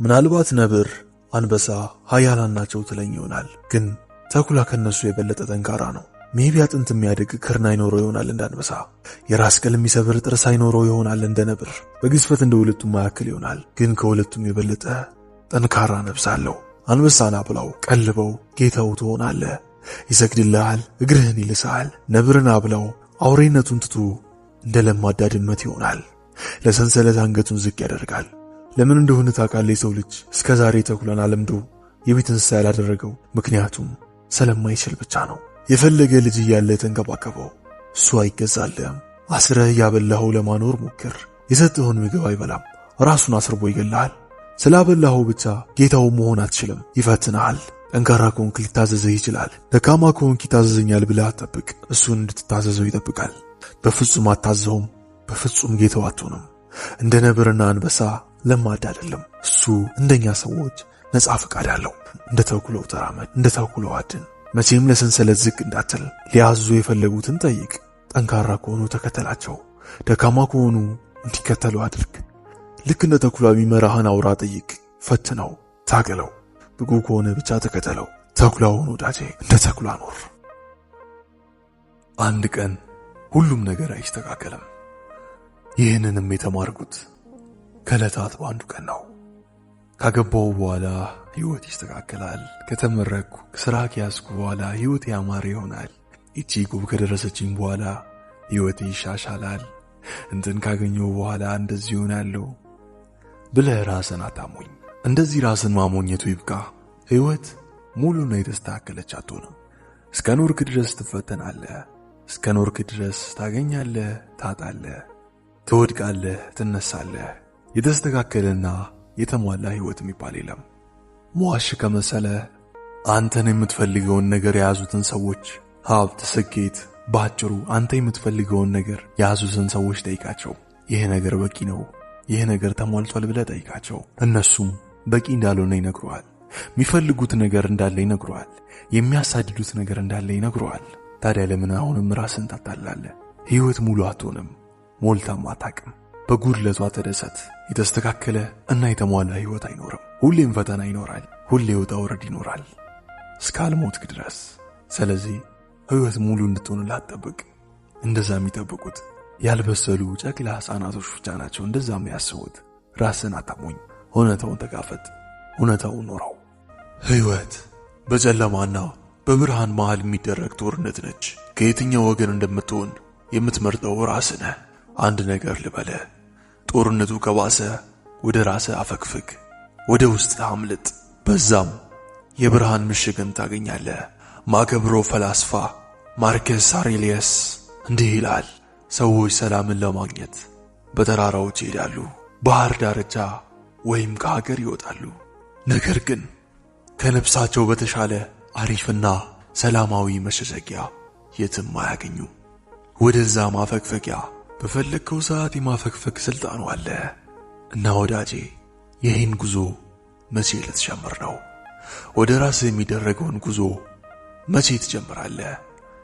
ምናልባት ነብር፣ አንበሳ ኃያላን ናቸው ትለኝ ይሆናል። ግን ተኩላ ከነሱ የበለጠ ጠንካራ ነው። ሜቢ አጥንት የሚያድግ ክርን አይኖረው ይሆናል እንደ አንበሳ። የራስ ቅል የሚሰብር ጥርስ አይኖረው ይሆናል እንደ ነብር። በግዝፈት እንደ ሁለቱም ማያክል ይሆናል። ግን ከሁለቱም የበለጠ ጠንካራ ነፍስ አለው። አንበሳን አብላው ቀልበው ጌታው ትሆናለህ። ይሰግድልሃል፣ እግርህን ይልሳል። ነብርን አብላው አውሬነቱን ትቶ እንደ ለማዳ ድመት ይሆናል። ለሰንሰለት አንገቱን ዝቅ ያደርጋል። ለምን እንደሆነ ታውቃለህ? የሰው ልጅ እስከ ዛሬ ተኩላን አለምዶ የቤት እንስሳ ያላደረገው ምክንያቱም ስለማይችል ብቻ ነው። የፈለገ ልጅ እያለ ተንከባከበው፣ እሱ አይገዛልህም። አስረህ ያበላኸው ለማኖር ሞክር። የሰጠውን ምግብ አይበላም፣ ራሱን አስርቦ ይገላል። ስላበላኸው ብቻ ጌታው መሆን አትችልም፣ ይፈትንሃል። ጠንካራ ከሆንክ ሊታዘዝህ ይችላል። ደካማ ከሆንክ ይታዘዘኛል ብለህ አትጠብቅ፣ እሱን እንድትታዘዘው ይጠብቃል። በፍጹም አታዘውም፣ በፍጹም ጌታው አትሆንም። እንደ ነብርና አንበሳ ለማዳ አይደለም። እሱ እንደኛ ሰዎች ነፃ ፈቃድ አለው። እንደ ተኩላው ተራመድ፣ እንደ ተኩላው አድን። መቼም ለሰንሰለት ዝቅ እንዳትል። ሊያዙ የፈለጉትን ጠይቅ። ጠንካራ ከሆኑ ተከተላቸው፣ ደካማ ከሆኑ እንዲከተሉ አድርግ። ልክ እንደ ተኩላ የሚመራህን አውራ ጠይቅ፣ ፈትነው፣ ታገለው። ብቁ ከሆነ ብቻ ተከተለው። ተኩላውን ወዳጄ እንደ ተኩላ ኖር። አንድ ቀን ሁሉም ነገር አይስተካከልም። ይህንንም የተማርኩት ከዕለታት በአንዱ ቀን ነው። ካገባው በኋላ ህይወት ይስተካከላል። ከተመረቅኩ ስራ ከያዝኩ በኋላ ህይወት ያማረ ይሆናል። እቺ ጉብ ከደረሰችኝ በኋላ ህይወት ይሻሻላል። እንትን ካገኘው በኋላ እንደዚህ ይሆናለሁ ብለህ ራስን አታሞኝ። እንደዚህ ራስን ማሞኘቱ ይብቃ። ህይወት ሙሉና የተስተካከለች አትሆንም። እስከ ኖርክ ድረስ ትፈተናለህ። እስከ ኖርክ ድረስ ታገኛለህ፣ ታጣለህ፣ ትወድቃለህ፣ ትነሳለህ። የተስተካከለና የተሟላ ህይወት የሚባል የለም። ሟሽ ከመሰለ አንተን የምትፈልገውን ነገር የያዙትን ሰዎች፣ ሀብት፣ ስኬት፣ ባጭሩ አንተ የምትፈልገውን ነገር የያዙትን ሰዎች ጠይቃቸው። ይሄ ነገር በቂ ነው፣ ይሄ ነገር ተሟልቷል ብለህ ጠይቃቸው። እነሱም በቂ እንዳልሆነ ይነግሩሃል። የሚፈልጉት ነገር እንዳለ ይነግሩሃል። የሚያሳድዱት ነገር እንዳለ ይነግሩሃል። ታዲያ ለምን አሁንም ራስን ታታላለህ? ህይወት ሙሉ አትሆንም፣ ሞልታም አታውቅም። በጉድለቷ ተደሰት። የተስተካከለ እና የተሟላ ህይወት አይኖርም። ሁሌም ፈተና ይኖራል። ሁሌ ውጣ ውረድ ይኖራል እስካልሞትክ ድረስ። ስለዚህ ህይወት ሙሉ እንድትሆንልህ አትጠብቅ። እንደዛ የሚጠብቁት ያልበሰሉ ጨቅላ ህፃናቶች ብቻ ናቸው። እንደዛ የሚያስቡት። ራስን አታሞኝ። እውነታውን ተጋፈጥ። እውነታውን ኖረው። ህይወት በጨለማና በብርሃን መሃል የሚደረግ ጦርነት ነች። ከየትኛው ወገን እንደምትሆን የምትመርጠው ራስህ ነህ። አንድ ነገር ልበልህ፣ ጦርነቱ ከባሰ ወደ ራስህ አፈግፍግ፣ ወደ ውስጥ አምልጥ። በዛም የብርሃን ምሽግን ታገኛለህ። ማከብሮ ፈላስፋ ማርከስ አውሬሊየስ እንዲህ ይላል፣ ሰዎች ሰላምን ለማግኘት በተራራዎች ይሄዳሉ፣ ባህር ዳርቻ ወይም ከሀገር ይወጣሉ። ነገር ግን ከነፍሳቸው በተሻለ አሪፍና ሰላማዊ መሸሸጊያ የትም አያገኙ። ወደዛ ማፈግፈጊያ በፈለግከው ሰዓት የማፈግፈግ ስልጣኑ አለ። እና ወዳጄ ይህን ጉዞ መቼ ልትጀምር ነው? ወደ ራስህ የሚደረገውን ጉዞ መቼ ትጀምራለህ?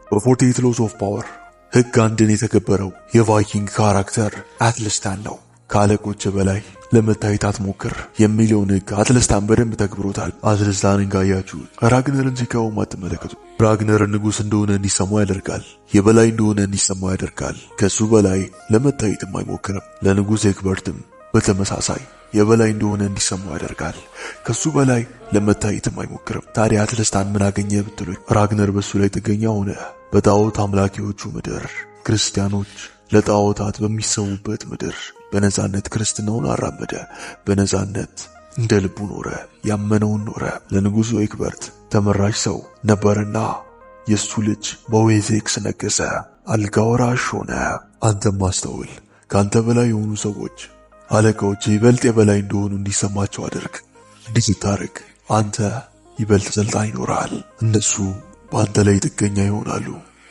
በ48 Laws of Power ሕግ አንድን የተከበረው የቫይኪንግ ካራክተር አትልስታን ነው። ከአለቆች በላይ ለመታየት አትሞክር የሚለውን ሕግ አትልስታን በደንብ ተግብሮታል። አትልስታንን ካያችሁ ራግነርን ሲቃወም አትመለከቱ። ራግነር ንጉሥ እንደሆነ እንዲሰማው ያደርጋል። የበላይ እንደሆነ እንዲሰማው ያደርጋል። ከሱ በላይ ለመታየትም አይሞክርም። ለንጉሥ ኤክበርትም በተመሳሳይ የበላይ እንደሆነ እንዲሰማው ያደርጋል። ከሱ በላይ ለመታየትም አይሞክርም። ታዲያ አትልስታን ምን አገኘ ብትሉኝ፣ ራግነር በሱ ላይ ጥገኛ ሆነ። በጣዖት አምላኪዎቹ ምድር ክርስቲያኖች ለጣዖታት በሚሰውበት ምድር በነጻነት ክርስትናውን አራመደ። በነጻነት እንደ ልቡ ኖረ፣ ያመነውን ኖረ። ለንጉሡ ኤክበርት ተመራጭ ሰው ነበርና የሱ ልጅ በዌዜክስ ነገሰ፣ አልጋ ወራሽ ሆነ። አንተም አስተውል፣ ካንተ በላይ የሆኑ ሰዎች አለቃዎች ይበልጥ የበላይ እንደሆኑ እንዲሰማቸው አድርግ። እንዲህ ስታደርግ አንተ ይበልጥ ስልጣን ይኖራል፣ እነሱ በአንተ ላይ ጥገኛ ይሆናሉ።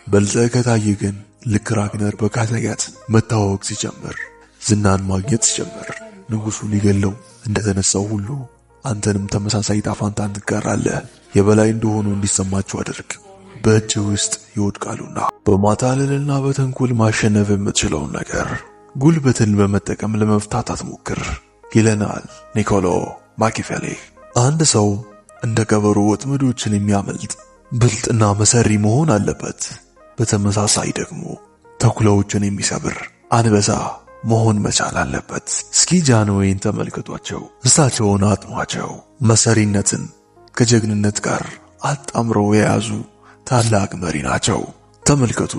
በልጠህ ከታየ ግን ልክ ራግነር በካተጋት መታወቅ ሲጀምር፣ ዝናን ማግኘት ሲጀምር፣ ንጉሡ ሊገለው እንደተነሳው ሁሉ አንተንም ተመሳሳይ ጣፋንታን ትጋራለህ። የበላይ እንደሆኑ እንዲሰማቸው አድርግ። በእጅ ውስጥ ይወድቃሉና። በማታለልና በተንኮል ማሸነፍ የምትችለውን ነገር ጉልበትን በመጠቀም ለመፍታት አትሞክር ይለናል ኒኮሎ ማኪያቬሊ አንድ ሰው እንደ ቀበሮ ወጥመዶችን የሚያመልጥ ብልጥና መሰሪ መሆን አለበት። በተመሳሳይ ደግሞ ተኩላዎችን የሚሰብር አንበሳ መሆን መቻል አለበት። እስኪ ጃንሆይን ተመልከቷቸው፣ እሳቸውን አጥኗቸው። መሰሪነትን ከጀግንነት ጋር አጣምረው የያዙ ታላቅ መሪ ናቸው። ተመልከቱ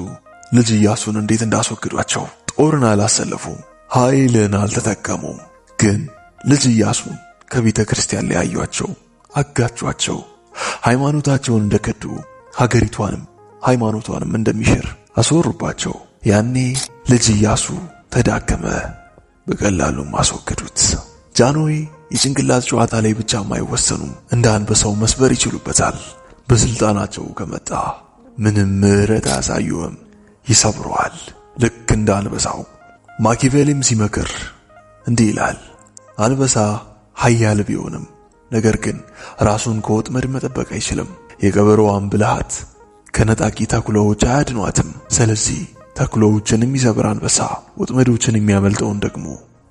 ልጅ ኢያሱን እንዴት እንዳስወግዷቸው። ጦርን አላሰለፉም፣ ኃይልን አልተጠቀሙም። ግን ልጅ ኢያሱን ከቤተ ክርስቲያን ለያዩአቸው፣ አጋጯቸው። ሃይማኖታቸውን እንደከዱ ሀገሪቷንም ሃይማኖቷንም እንደሚሽር አስወሩባቸው። ያኔ ልጅ ኢያሱ ተዳከመ፣ በቀላሉም አስወገዱት። ጃንሆይ የጭንቅላት ጨዋታ ላይ ብቻ አይወሰኑም፣ እንደ አንበሳው መስበር ይችሉበታል። በስልጣናቸው ከመጣ ምንም ምሕረት አያሳዩም፣ ይሰብረዋል ልክ እንደ አንበሳው። ማኪያቬሊም ሲመክር እንዲህ ይላል፣ አንበሳ ኃያል ቢሆንም ነገር ግን ራሱን ከወጥመድ መጠበቅ አይችልም። የቀበሮዋን ብልሃት ከነጣቂ ተኩላዎች አያድኗትም። ስለዚህ ተኩላዎችን የሚሰብር አንበሳ ወጥመዶችን የሚያመልጠውን ደግሞ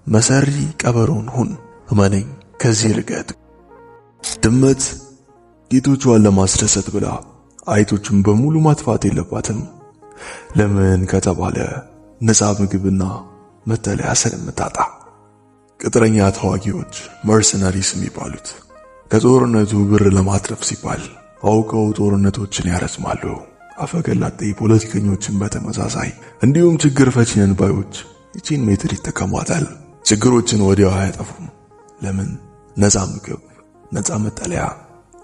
መሰሪ ቀበሮን ሁን። እመነኝ፣ ከዚህ ርቀት። ድመት ጌቶቿን ለማስደሰት ብላ አይጦችን በሙሉ ማጥፋት የለባትም። ለምን ከተባለ ነፃ ምግብና መጠለያ ስለምታጣ። ቅጥረኛ ተዋጊዎች መርሰናሪስ የሚባሉት ከጦርነቱ ብር ለማትረፍ ሲባል አውቀው ጦርነቶችን ያረዝማሉ። አፈገላጤ ፖለቲከኞችን በተመሳሳይ እንዲሁም ችግር ፈቺ ነን ባዮች ይቺን ሜትር ይጠቀሟታል። ችግሮችን ወዲያው አያጠፉም። ለምን? ነፃ ምግብ፣ ነፃ መጠለያ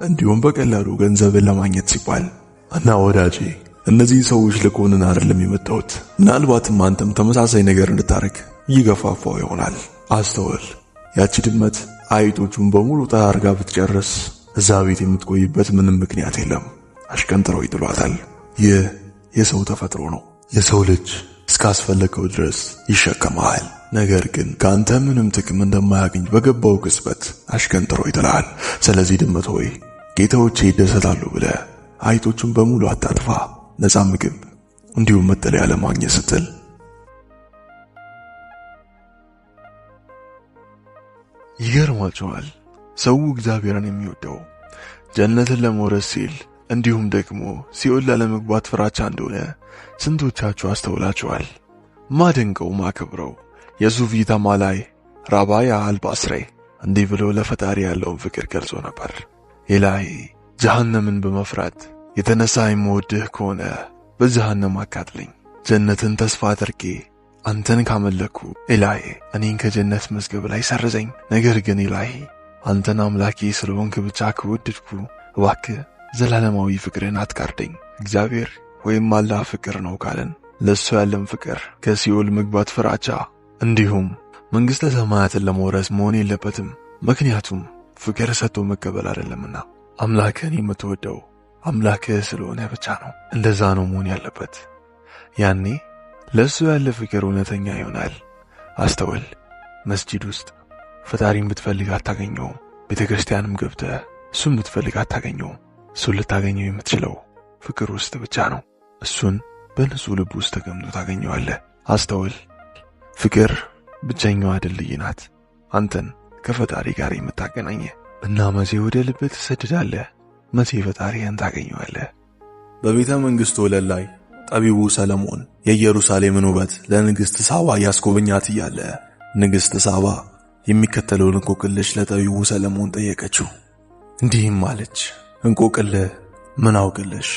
እንዲሁም በቀላሉ ገንዘብን ለማግኘት ሲባል። እና ወዳጄ እነዚህ ሰዎች ለኮንን አይደለም የመጣሁት። ምናልባትም አንተም ተመሳሳይ ነገር እንድታረግ ይገፋፋው ይሆናል። አስተውል፣ ያቺ ድመት አይጦቹን በሙሉ ጠራርጋ ብትጨርስ እዛ ቤት የምትቆይበት ምንም ምክንያት የለም። አሽቀንጥረው ይጥሏታል። ይህ የሰው ተፈጥሮ ነው። የሰው ልጅ እስካስፈለገው ድረስ ይሸከማል። ነገር ግን ካንተ ምንም ጥቅም እንደማያገኝ በገባው ቅጽበት አሽቀንጥረው ይጥላል። ስለዚህ ድመት ሆይ ጌታዎቼ ይደሰታሉ ብለህ አይጦቹን በሙሉ አታጥፋ። ነፃ ምግብ እንዲሁም መጠለያ ለማግኘት ስትል ይገርማቸዋል። ሰው እግዚአብሔርን የሚወደው ጀነትን ለመውረስ ሲል እንዲሁም ደግሞ ሲኦል ላለመግባት ፍራቻ እንደሆነ ስንቶቻችሁ አስተውላችኋል? ማደንቀው ማከብረው የሱፊ ተማላይ ራባያ አልባስሬ እንዲህ ብሎ ለፈጣሪ ያለውን ፍቅር ገልጾ ነበር። ኢላሂ ጀሃነምን በመፍራት የተነሳ የምወድህ ከሆነ በጀሃነም አቃጥለኝ። ጀነትን ተስፋ አድርጌ አንተን ካመለኩ ኢላሂ እኔን ከጀነት መዝገብ ላይ ሰርዘኝ። ነገር ግን ኢላሂ አንተን አምላኬ ስለሆንክ ብቻ ከወደድኩ እባክህ ዘላለማዊ ፍቅርን አትጋርደኝ። እግዚአብሔር ወይም አላህ ፍቅር ነው ካለን ለሱ ያለን ፍቅር ከሲኦል መግባት ፍራቻ እንዲሁም መንግስተ ሰማያትን ለመውረስ መሆን የለበትም። ምክንያቱም ፍቅር ሰጥቶ መቀበል አይደለምና አምላክህን የምትወደው አምላክህ ስለሆነ ብቻ ነው። እንደዛ ነው መሆን ያለበት። ያኔ ለሱ ያለ ፍቅር እውነተኛ ይሆናል። አስተውል፣ መስጂድ ውስጥ ፈጣሪን ብትፈልግ አታገኘውም። ቤተክርስቲያንም ገብተህ እሱን ብትፈልግ አታገኘውም። እሱን ልታገኘው የምትችለው ፍቅር ውስጥ ብቻ ነው። እሱን በንጹህ ልብ ውስጥ ተቀምጦ ታገኘዋለህ። አስተውል፣ ፍቅር ብቸኛዋ ድልድይ ናት አንተን ከፈጣሪ ጋር የምታገናኘ። እና መቼ ወደ ልብ ትሰደዳለህ? መቼ ፈጣሪን ታገኘዋለህ? በቤተ መንግስቱ ወለል ላይ ጠቢቡ ሰለሞን የኢየሩሳሌምን ውበት ለንግስት ሳባ ያስጎበኛት እያለ ንግስት ሳባ የሚከተለውን እንቆቅልሽ ለጠቢቡ ሰለሞን ጠየቀችው። እንዲህም አለች፣ እንቆቅልህ ምን አውቅልሽ?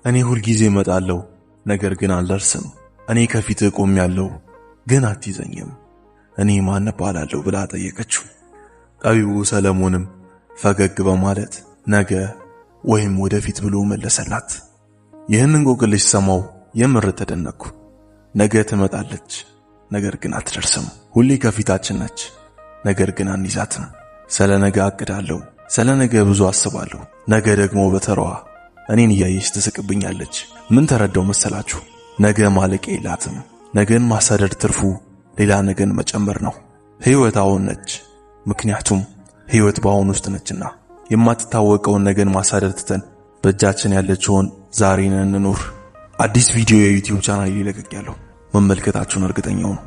እኔ ሁል ጊዜ እመጣለሁ፣ ነገር ግን አልደርስም። እኔ ከፊትህ ቆሜያለሁ፣ ግን አትይዘኝም። እኔ ማን እባላለሁ ብላ ጠየቀችው። ጠቢቡ ሰለሞንም ፈገግ በማለት ነገ ወይም ወደፊት ብሎ መለሰላት። ይህን እንቆቅልሽ ሰማው የምር ተደነቅኩ። ነገ ትመጣለች፣ ነገር ግን አትደርስም። ሁሌ ከፊታችን ነች፣ ነገር ግን አንይዛትም። ስለ ነገ አቅዳለሁ፣ ስለ ነገ ብዙ አስባለሁ። ነገ ደግሞ በተራዋ እኔን እያየች ትስቅብኛለች። ምን ተረዳው መሰላችሁ? ነገ ማለቂያ የላትም። ነገን ማሳደድ ትርፉ ሌላ ነገን መጨመር ነው። ህይወት አሁን ነች፣ ምክንያቱም ህይወት በአሁን ውስጥ ነችና። የማትታወቀውን ነገን ማሳደድ ትተን በእጃችን ያለችውን ዛሬን እንኑር። አዲስ ቪዲዮ የዩቲዩብ ቻናል ይለቀቅ ያለው መመልከታችሁን እርግጠኛው ነው።